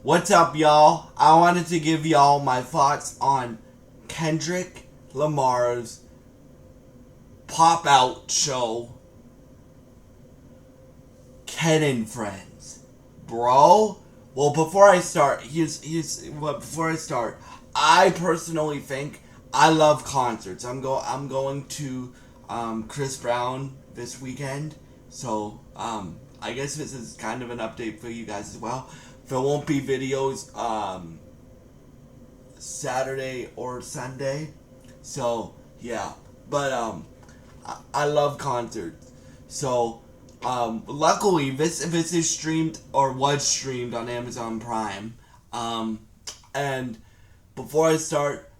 What's up, y'all? I wanted to give y'all my thoughts on Kendrick Lamar's pop out show, Ken and Friends. Bro, well, before I start, I personally think I love concerts. I'm going to Chris Brown this weekend, so I guess this is kind of an update for you guys as well. There won't be videos Saturday or Sunday, so yeah. But I love concerts. So luckily this is streamed or was streamed on Amazon Prime. And before I start,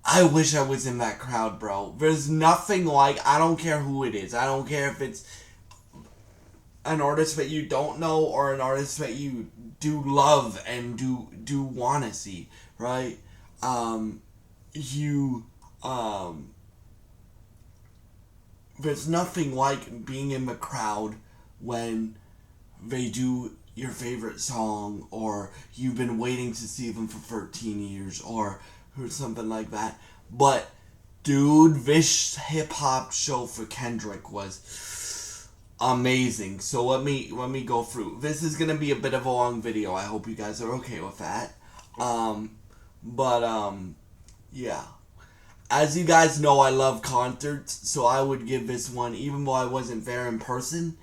I wish I was in that crowd, bro. There's nothing like, I don't care who it is. I don't care if it's an artist that you don't know or an artist that you do love and do want to see, right? There's nothing like being in the crowd when they do your favorite song, or you've been waiting to see them for 13 years, or something like that. But dude, this hip hop show for Kendrick was amazing. So let me go through. This is gonna be a bit of a long video. I hope you guys are okay with that. Yeah. As you guys know, I love concerts, so I would give this one, even though I wasn't there in person,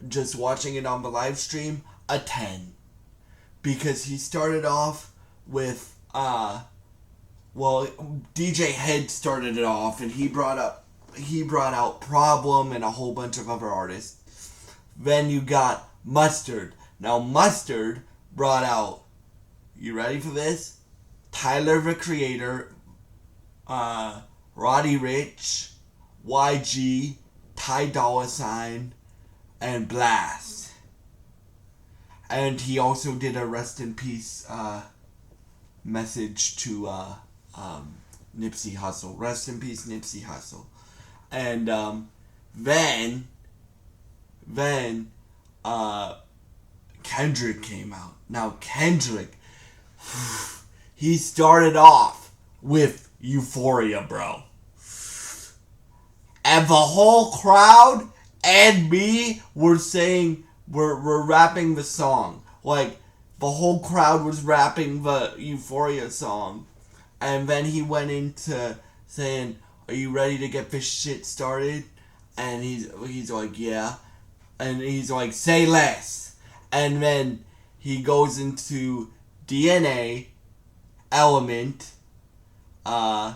just watching it on the live stream, a 10. Because he started off with, DJ Head started it off, and he brought out Problem and a whole bunch of other artists. Then you got Mustard. Now Mustard brought out, you ready for this? Tyler the Creator, Roddy Ricch, YG, Ty Dolla $ign, and Blast. And he also did a rest in peace message to Nipsey Hussle. Rest in peace, Nipsey Hussle. And then Kendrick came out. Now Kendrick, he started off with Euphoria, bro. And the whole crowd and me were saying, we're rapping the song. Like, the whole crowd was rapping the Euphoria song. And then he went into saying, are you ready to get this shit started? And he's like, yeah. And he's like, say less. And then he goes into DNA, Element, and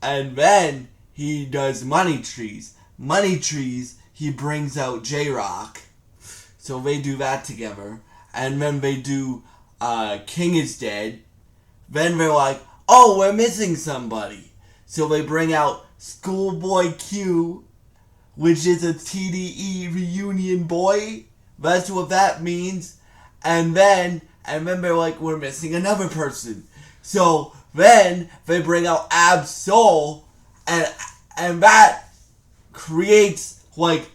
then he does Money Trees. Money Trees, he brings out J-Rock. So they do that together. And then they do King is Dead. Then they're like, oh, we're missing somebody. So they bring out Schoolboy Q, which is a TDE reunion boy. That's what that means. And then they're like, we're missing another person. So then they bring out Ab Soul, and that creates like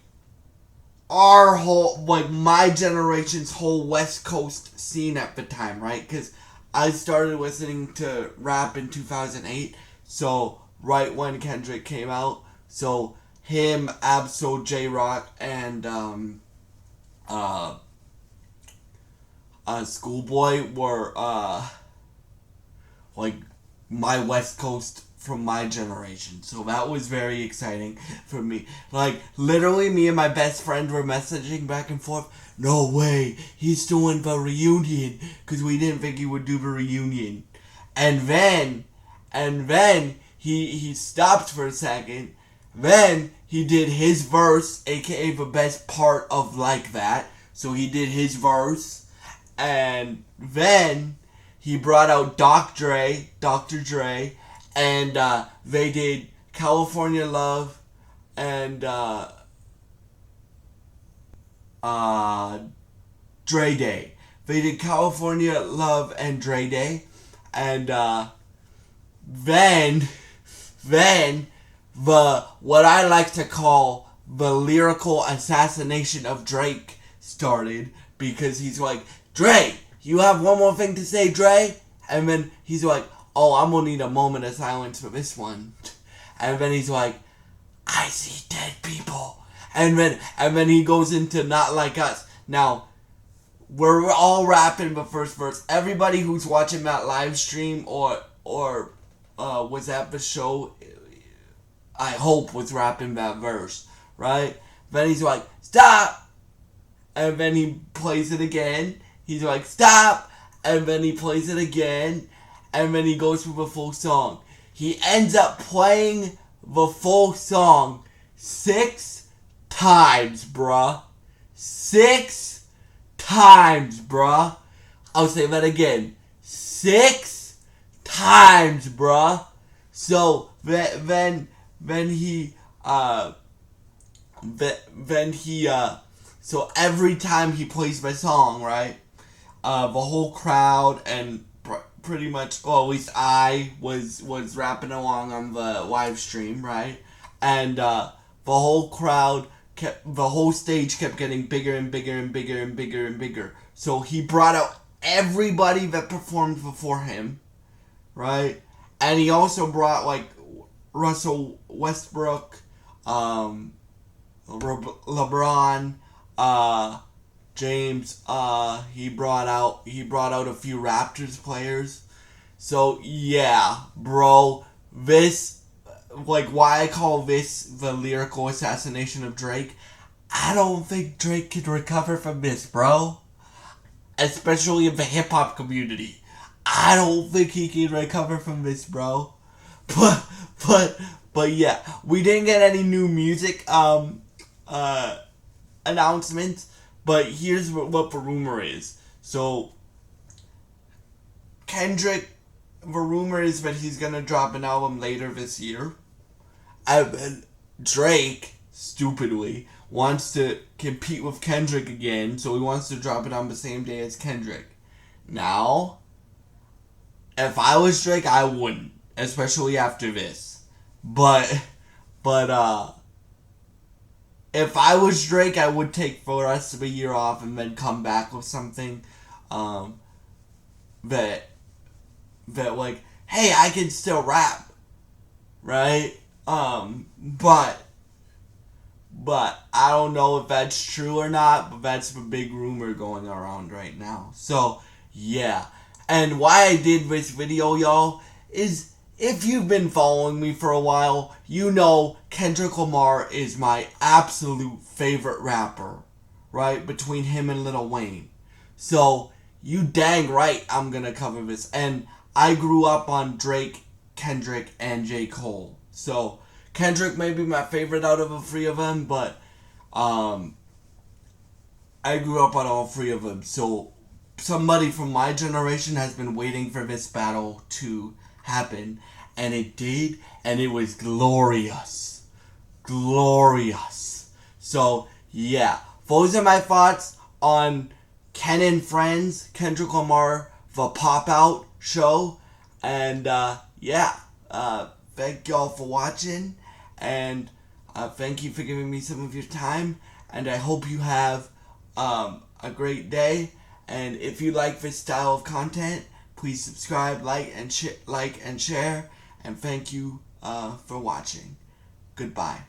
our whole, like my generation's whole West Coast scene at the time, right? Because I started listening to rap in 2008, so right when Kendrick came out. So him, Ab Soul, J-Rock, and Schoolboy were like my West Coast from my generation. So that was very exciting for me. Like, literally me and my best friend were messaging back and forth. No way, he's doing the reunion. Because we didn't think he would do the reunion. And then he stopped for a second. Then he did his verse, aka the best part of Like That. So he did his verse. And then he brought out Dr. Dre, and they did California Love and Dre Day. They did California Love and Dre Day, and then the what I like to call the lyrical assassination of Drake started, because he's like, Dre, you have one more thing to say, Dre? And then he's like, oh, I'm gonna need a moment of silence for this one. And then he's like, I see dead people. And then he goes into Not Like Us. Now, we're all rapping the first verse. Everybody who's watching that live stream or was at the show, I hope was rapping that verse, right? Then he's like, stop! And then he plays it again. He's like, stop! And then he plays it again. And then he goes through the full song. He ends up playing the full song 6 times, bruh. 6 times, bruh. I'll say that again. 6 times, bruh. So then he so every time he plays the song, right? The whole crowd and pretty much, well, at least I was rapping along on the live stream, right? And the whole crowd the whole stage kept getting bigger and bigger and bigger and bigger and bigger. So he brought out everybody that performed before him, right? And he also brought like Russell Westbrook, LeBron, James. He brought out a few Raptors players. So yeah, bro, this, like, why I call this the lyrical assassination of Drake. I don't think Drake can recover from this, bro. Especially in the hip hop community. I don't think he can recover from this, bro. But yeah, we didn't get any new music announcements, but here's what the rumor is. So Kendrick, the rumor is that he's gonna drop an album later this year. And Drake, stupidly, wants to compete with Kendrick again, so he wants to drop it on the same day as Kendrick. Now, if I was Drake, I wouldn't, especially after this. But if I was Drake, I would take the rest of the year off and then come back with something that like, hey, I can still rap, right? But I don't know if that's true or not, but that's the big rumor going around right now. So, yeah. And why I did this video, y'all, is if you've been following me for a while, you know Kendrick Lamar is my absolute favorite rapper, right? Between him and Lil Wayne. So, you dang right I'm gonna cover this. And I grew up on Drake, Kendrick, and J. Cole. So, Kendrick may be my favorite out of the three of them, but I grew up on all three of them. So, somebody from my generation has been waiting for this battle to happen. And it did, and it was glorious. Glorious. So, yeah. Those are my thoughts on Ken and Friends, Kendrick Lamar, the Pop-Out show. And, yeah. Thank y'all for watching, and thank you for giving me some of your time, and I hope you have a great day. And if you like this style of content, please subscribe, like and share, and thank you for watching. Goodbye.